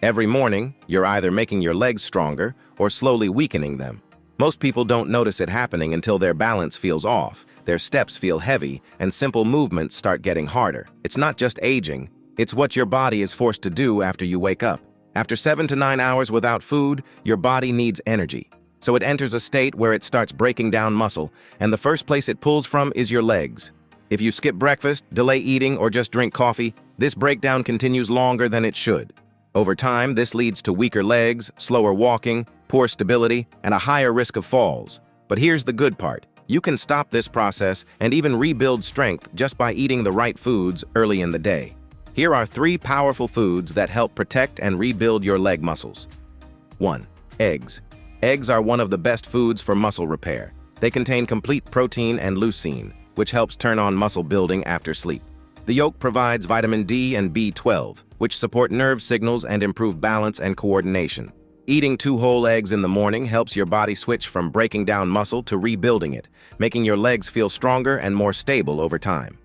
Every morning, you're either making your legs stronger or slowly weakening them. Most people don't notice it happening until their balance feels off, their steps feel heavy, and simple movements start getting harder. It's not just aging, it's what your body is forced to do after you wake up. After 7 to 9 hours without food, your body needs energy. So it enters a state where it starts breaking down muscle, and the first place it pulls from is your legs. If you skip breakfast, delay eating, or just drink coffee, this breakdown continues longer than it should. Over time, this leads to weaker legs, slower walking, poor stability, and a higher risk of falls. But here's the good part. You can stop this process and even rebuild strength just by eating the right foods early in the day. Here are 3 powerful foods that help protect and rebuild your leg muscles. 1. Eggs. Eggs are one of the best foods for muscle repair. They contain complete protein and leucine, which helps turn on muscle building after sleep. The yolk provides vitamin D and B12, which support nerve signals and improve balance and coordination. Eating 2 whole eggs in the morning helps your body switch from breaking down muscle to rebuilding it, making your legs feel stronger and more stable over time.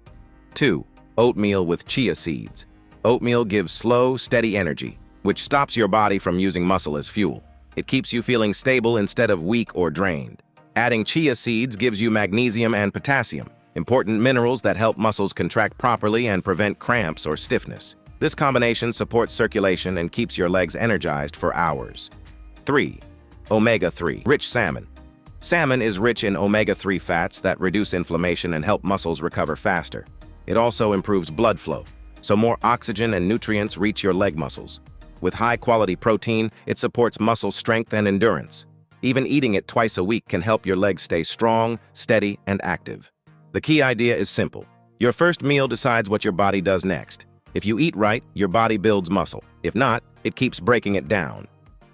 2. Oatmeal with chia seeds. Oatmeal gives slow, steady energy, which stops your body from using muscle as fuel. It keeps you feeling stable instead of weak or drained. Adding chia seeds gives you magnesium and potassium, important minerals that help muscles contract properly and prevent cramps or stiffness. This combination supports circulation and keeps your legs energized for hours. 3. Omega-3. Rich salmon. Salmon is rich in omega-3 fats that reduce inflammation and help muscles recover faster. It also improves blood flow, so more oxygen and nutrients reach your leg muscles. With high-quality protein, it supports muscle strength and endurance. Even eating it twice a week can help your legs stay strong, steady, and active. The key idea is simple. Your first meal decides what your body does next. If you eat right, your body builds muscle. If not, it keeps breaking it down.